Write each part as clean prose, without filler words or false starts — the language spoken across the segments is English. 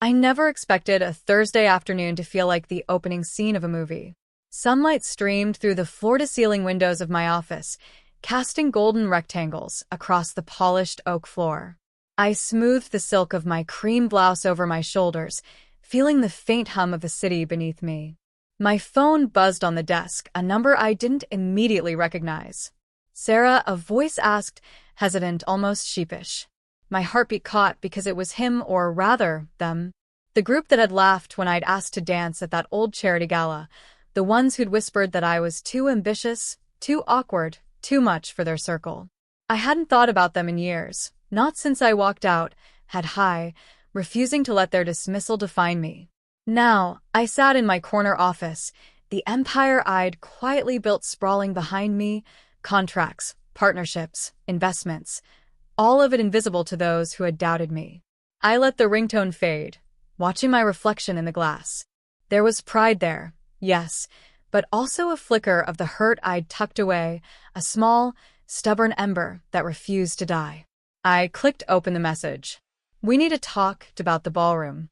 I never expected a Thursday afternoon to feel like the opening scene of a movie. Sunlight streamed through the floor-to-ceiling windows of my office, casting golden rectangles across the polished oak floor. I smoothed the silk of my cream blouse over my shoulders, feeling the faint hum of the city beneath me. My phone buzzed on the desk, a number I didn't immediately recognize. "Sarah," a voice asked, hesitant, almost sheepish. My heartbeat caught because it was him, or rather, them. The group that had laughed when I'd asked to dance at that old charity gala. The ones who'd whispered that I was too ambitious, too awkward, too much for their circle. I hadn't thought about them in years, not since I walked out, head high, refusing to let their dismissal define me. Now, I sat in my corner office, the empire I'd quietly built sprawling behind me, contracts, partnerships, investments, all of it invisible to those who had doubted me. I let the ringtone fade, watching my reflection in the glass. There was pride there, yes, but also a flicker of the hurt I'd tucked away, a small, stubborn ember that refused to die. I clicked open the message. "We need to talk about the ballroom."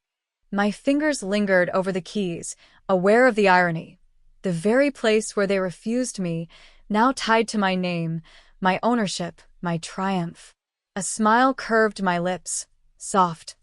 My fingers lingered over the keys, aware of the irony. The very place where they refused me, now tied to my name, my ownership, my triumph. A smile curved my lips, soft,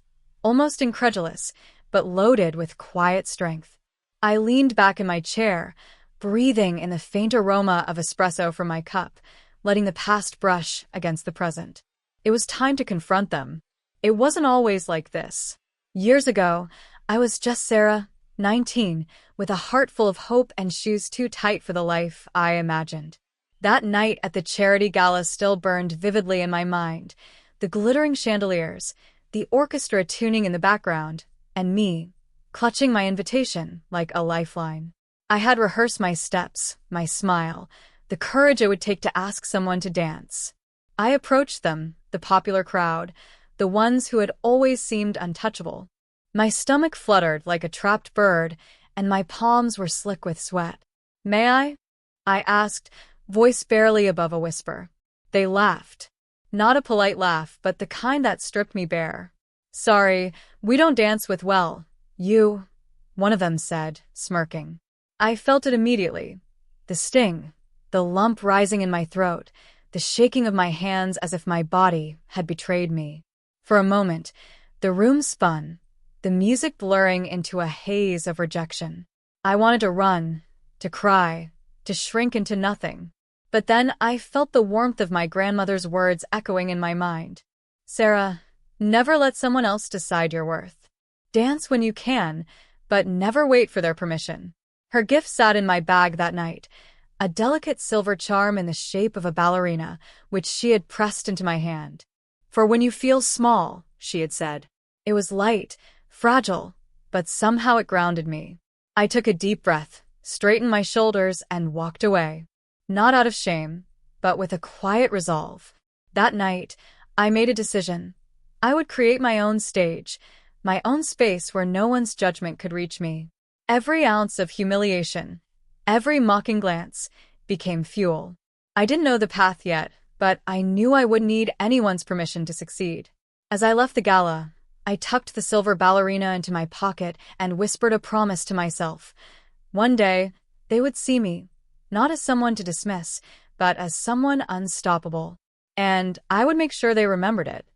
almost incredulous, but loaded with quiet strength. I leaned back in my chair, breathing in the faint aroma of espresso from my cup, letting the past brush against the present. It was time to confront them. It wasn't always like this. Years ago, I was just Sarah, 19, with a heart full of hope and shoes too tight for the life I imagined. That night at the charity gala still burned vividly in my mind. The glittering chandeliers, the orchestra tuning in the background, and me, clutching my invitation like a lifeline. I had rehearsed my steps, my smile, the courage it would take to ask someone to dance. I approached them, the popular crowd, the ones who had always seemed untouchable. My stomach fluttered like a trapped bird, and my palms were slick with sweat. "May I?" I asked, voice barely above a whisper. They laughed. Not a polite laugh, but the kind that stripped me bare. "Sorry, we don't dance with you," one of them said, smirking. I felt it immediately. The sting, the lump rising in my throat, the shaking of my hands as if my body had betrayed me. For a moment, the room spun, the music blurring into a haze of rejection. I wanted to run, to cry, to shrink into nothing. But then I felt the warmth of my grandmother's words echoing in my mind. "Sarah, never let someone else decide your worth. Dance when you can, but never wait for their permission." Her gift sat in my bag that night, a delicate silver charm in the shape of a ballerina, which she had pressed into my hand. "For when you feel small," she had said. It was light, fragile, but somehow it grounded me. I took a deep breath, straightened my shoulders, and walked away. Not out of shame, but with a quiet resolve. That night, I made a decision. I would create my own stage, my own space where no one's judgment could reach me. Every ounce of humiliation, every mocking glance, became fuel. I didn't know the path yet, but I knew I wouldn't need anyone's permission to succeed. As I left the gala, I tucked the silver ballerina into my pocket and whispered a promise to myself. One day, they would see me, not as someone to dismiss, but as someone unstoppable. And I would make sure they remembered it.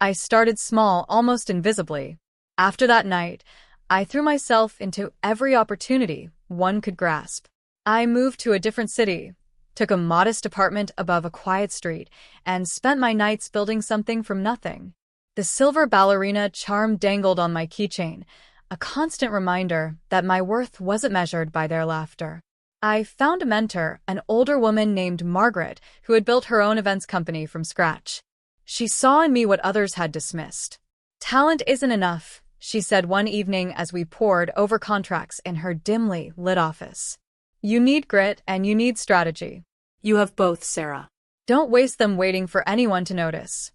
I started small, almost invisibly. After that night, I threw myself into every opportunity one could grasp. I moved to a different city, took a modest apartment above a quiet street, and spent my nights building something from nothing. The silver ballerina charm dangled on my keychain, a constant reminder that my worth wasn't measured by their laughter. I found a mentor, an older woman named Margaret, who had built her own events company from scratch. She saw in me what others had dismissed. "Talent isn't enough," she said one evening as we pored over contracts in her dimly lit office. "You need grit and you need strategy. You have both, Sarah. Don't waste them waiting for anyone to notice."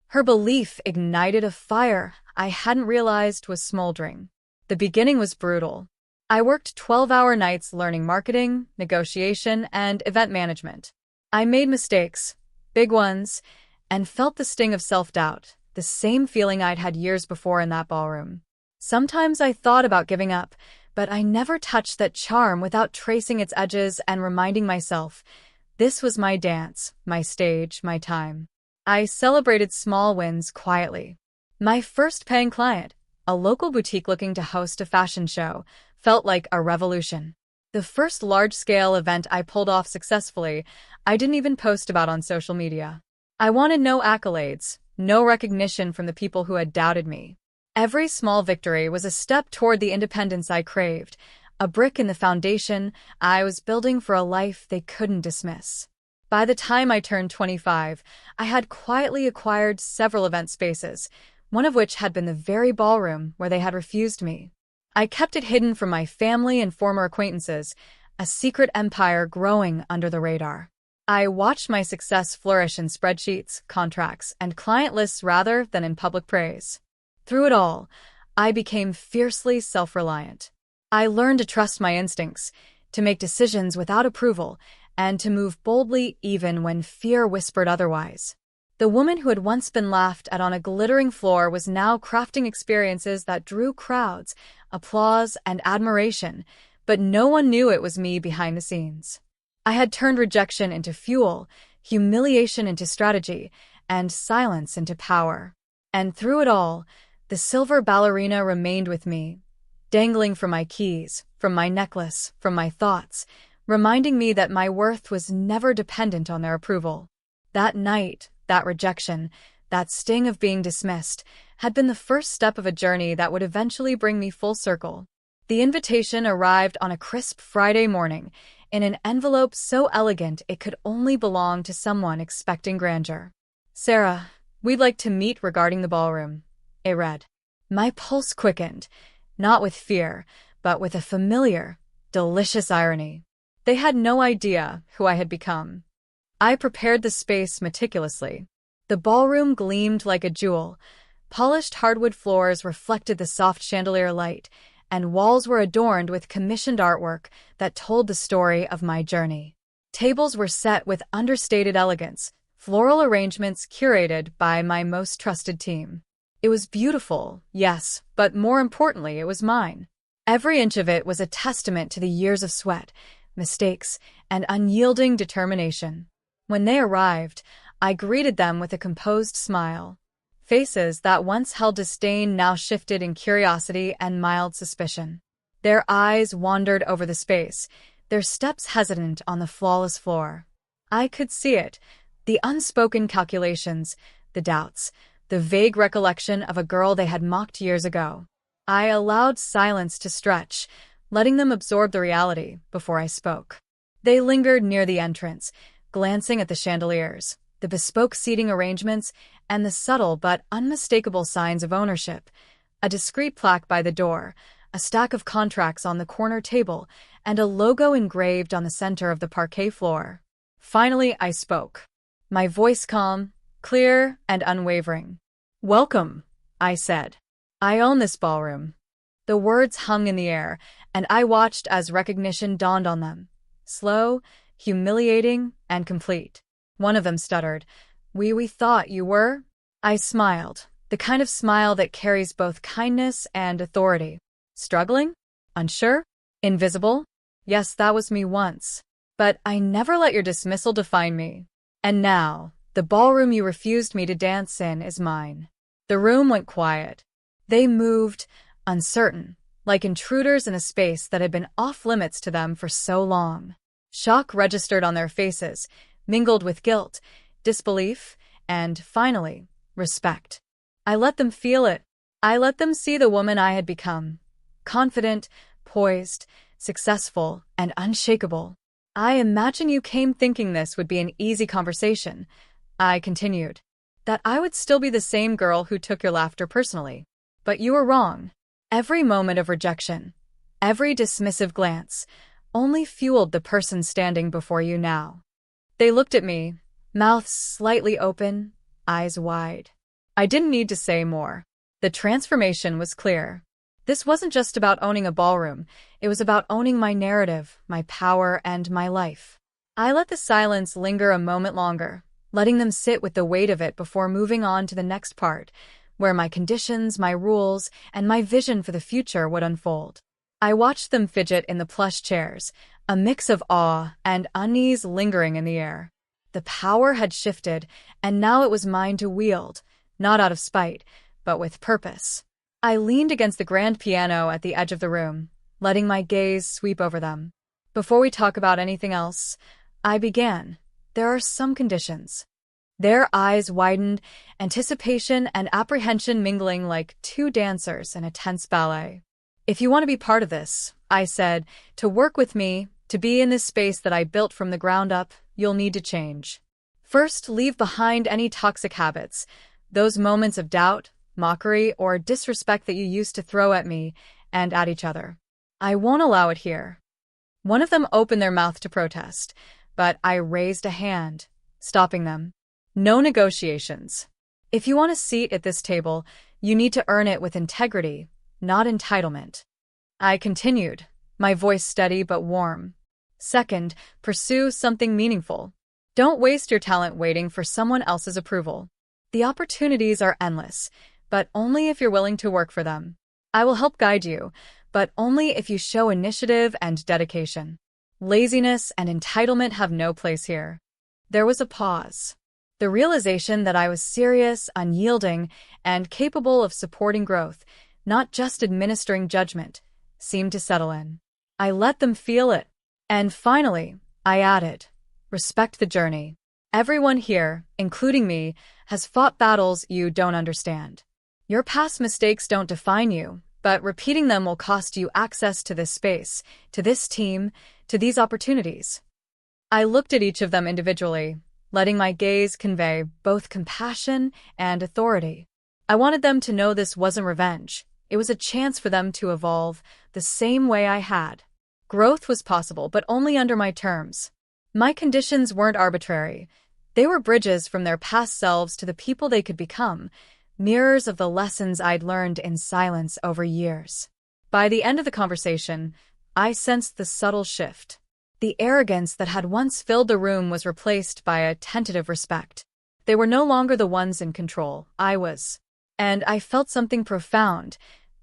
Her belief ignited a fire I hadn't realized was smoldering. The beginning was brutal. I worked 12-hour nights learning marketing, negotiation, and event management. I made mistakes, big ones, and felt the sting of self-doubt, the same feeling I'd had years before in that ballroom. Sometimes I thought about giving up, but I never touched that charm without tracing its edges and reminding myself, this was my dance, my stage, my time. I celebrated small wins quietly. My first paying client, a local boutique looking to host a fashion show, felt like a revolution. The first large-scale event I pulled off successfully, I didn't even post about on social media. I wanted no accolades, no recognition from the people who had doubted me. Every small victory was a step toward the independence I craved, a brick in the foundation I was building for a life they couldn't dismiss. By the time I turned 25, I had quietly acquired several event spaces, one of which had been the very ballroom where they had refused me. I kept it hidden from my family and former acquaintances, a secret empire growing under the radar. I watched my success flourish in spreadsheets, contracts, and client lists rather than in public praise. Through it all, I became fiercely self-reliant. I learned to trust my instincts, to make decisions without approval, and to move boldly even when fear whispered otherwise. The woman who had once been laughed at on a glittering floor was now crafting experiences that drew crowds, applause, and admiration, but no one knew it was me behind the scenes. I had turned rejection into fuel, humiliation into strategy, and silence into power. And through it all, the silver ballerina remained with me, dangling from my keys, from my necklace, from my thoughts, reminding me that my worth was never dependent on their approval. That night, that rejection, that sting of being dismissed, had been the first step of a journey that would eventually bring me full circle. The invitation arrived on a crisp Friday morning, in an envelope so elegant it could only belong to someone expecting grandeur. "Sarah, we'd like to meet regarding the ballroom," it read. My pulse quickened, not with fear, but with a familiar, delicious irony. They had no idea who I had become. I prepared the space meticulously. The ballroom gleamed like a jewel. Polished hardwood floors reflected the soft chandelier light, and walls were adorned with commissioned artwork that told the story of my journey. Tables were set with understated elegance, floral arrangements curated by my most trusted team. It was beautiful, yes, but more importantly, it was mine. Every inch of it was a testament to the years of sweat, mistakes, and unyielding determination. When they arrived, I greeted them with a composed smile. Faces that once held disdain now shifted in curiosity and mild suspicion. Their eyes wandered over the space, their steps hesitant on the flawless floor. I could see it, the unspoken calculations, the doubts, the vague recollection of a girl they had mocked years ago. I allowed silence to stretch, letting them absorb the reality before I spoke. They lingered near the entrance, glancing at the chandeliers, the bespoke seating arrangements, and the subtle but unmistakable signs of ownership. A discreet plaque by the door, a stack of contracts on the corner table, and a logo engraved on the center of the parquet floor. Finally, I spoke. My voice calm, clear, and unwavering. "Welcome," I said. "I own this ballroom." The words hung in the air, and I watched as recognition dawned on them. Slow, humiliating, and complete. One of them stuttered, We thought you were?" I smiled, the kind of smile that carries both kindness and authority. Struggling? Unsure? Invisible? Yes, that was me once. But I never let your dismissal define me. And now, the ballroom you refused me to dance in is mine. The room went quiet. They moved, uncertain, like intruders in a space that had been off-limits to them for so long. Shock registered on their faces, mingled with guilt, disbelief, and, finally, respect. I let them feel it. I let them see the woman I had become. Confident, poised, successful, and unshakable. "I imagine you came thinking this would be an easy conversation," I continued. "That I would still be the same girl who took your laughter personally. But you were wrong. Every moment of rejection, every dismissive glance, only fueled the person standing before you now." They looked at me, mouths slightly open, eyes wide. I didn't need to say more. The transformation was clear. This wasn't just about owning a ballroom, it was about owning my narrative, my power, and my life. I let the silence linger a moment longer, letting them sit with the weight of it before moving on to the next part, where my conditions, my rules, and my vision for the future would unfold. I watched them fidget in the plush chairs, a mix of awe and unease lingering in the air. The power had shifted, and now it was mine to wield, not out of spite, but with purpose. I leaned against the grand piano at the edge of the room, letting my gaze sweep over them. Before we talk about anything else, I began. There are some conditions. Their eyes widened, anticipation and apprehension mingling like two dancers in a tense ballet. If you want to be part of this, I said, to work with me, to be in this space that I built from the ground up, you'll need to change. First, leave behind any toxic habits, those moments of doubt, mockery, or disrespect that you used to throw at me and at each other. I won't allow it here. One of them opened their mouth to protest, but I raised a hand, stopping them. No negotiations. If you want a seat at this table, you need to earn it with integrity, not entitlement. I continued, my voice steady but warm. Second, pursue something meaningful. Don't waste your talent waiting for someone else's approval. The opportunities are endless, but only if you're willing to work for them. I will help guide you, but only if you show initiative and dedication. Laziness and entitlement have no place here. There was a pause. The realization that I was serious, unyielding, and capable of supporting growth, not just administering judgment, seemed to settle in. I let them feel it. And finally, I added, respect the journey. Everyone here, including me, has fought battles you don't understand. Your past mistakes don't define you, but repeating them will cost you access to this space, to this team, to these opportunities. I looked at each of them individually, letting my gaze convey both compassion and authority. I wanted them to know this wasn't revenge. It was a chance for them to evolve the same way I had. Growth was possible, but only under my terms. My conditions weren't arbitrary. They were bridges from their past selves to the people they could become, mirrors of the lessons I'd learned in silence over years. By the end of the conversation, I sensed the subtle shift. The arrogance that had once filled the room was replaced by a tentative respect. They were no longer the ones in control. I was. And I felt something profound,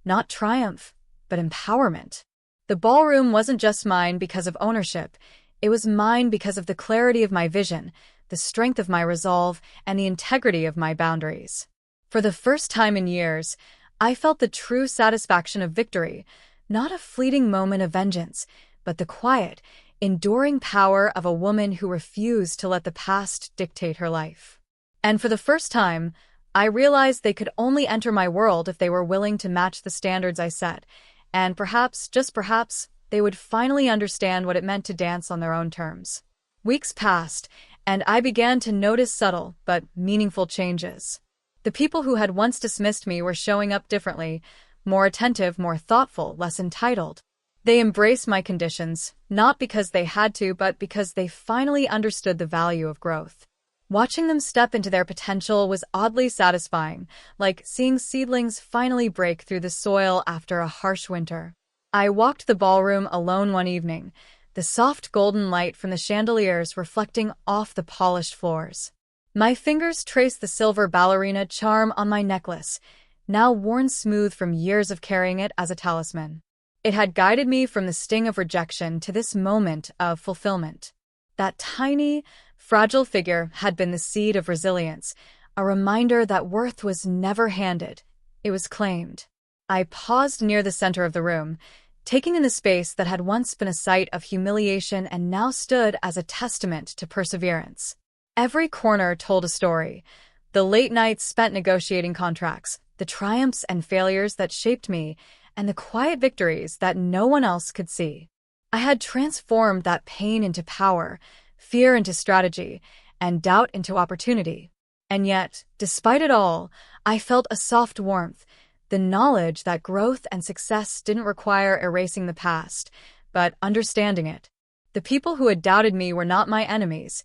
not triumph, but empowerment. The ballroom wasn't just mine because of ownership. It was mine because of the clarity of my vision, the strength of my resolve, and the integrity of my boundaries. For the first time in years, I felt the true satisfaction of victory, not a fleeting moment of vengeance, but the quiet, enduring power of a woman who refused to let the past dictate her life. And for the first time, I realized they could only enter my world if they were willing to match the standards I set, and perhaps, just perhaps, they would finally understand what it meant to dance on their own terms. Weeks passed, and I began to notice subtle but meaningful changes. The people who had once dismissed me were showing up differently, more attentive, more thoughtful, less entitled. They embraced my conditions, not because they had to, but because they finally understood the value of growth. Watching them step into their potential was oddly satisfying, like seeing seedlings finally break through the soil after a harsh winter. I walked the ballroom alone one evening, the soft golden light from the chandeliers reflecting off the polished floors. My fingers traced the silver ballerina charm on my necklace, now worn smooth from years of carrying it as a talisman. It had guided me from the sting of rejection to this moment of fulfillment. That tiny, fragile figure had been the seed of resilience, a reminder that worth was never handed. It was claimed. I paused near the center of the room, taking in the space that had once been a site of humiliation and now stood as a testament to perseverance. Every corner told a story. The late nights spent negotiating contracts, the triumphs and failures that shaped me, and the quiet victories that no one else could see. I had transformed that pain into power, fear into strategy, and doubt into opportunity. And yet, despite it all, I felt a soft warmth, the knowledge that growth and success didn't require erasing the past, but understanding it. The people who had doubted me were not my enemies.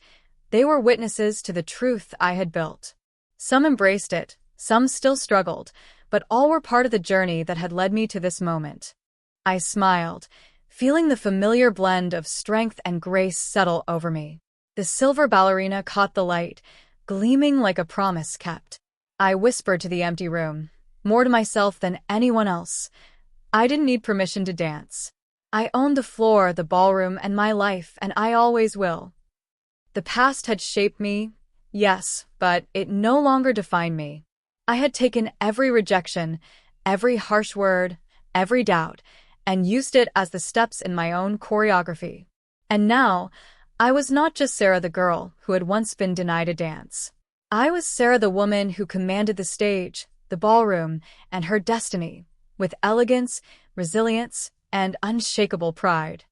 They were witnesses to the truth I had built. Some embraced it, some still struggled, but all were part of the journey that had led me to this moment. I smiled, feeling the familiar blend of strength and grace settle over me. The silver ballerina caught the light, gleaming like a promise kept. I whispered to the empty room, more to myself than anyone else. I didn't need permission to dance. I owned the floor, the ballroom, and my life, and I always will. The past had shaped me, yes, but it no longer defined me. I had taken every rejection, every harsh word, every doubt, and used it as the steps in my own choreography. And now, I was not just Sarah the girl who had once been denied a dance. I was Sarah the woman who commanded the stage, the ballroom, and her destiny, with elegance, resilience, and unshakable pride.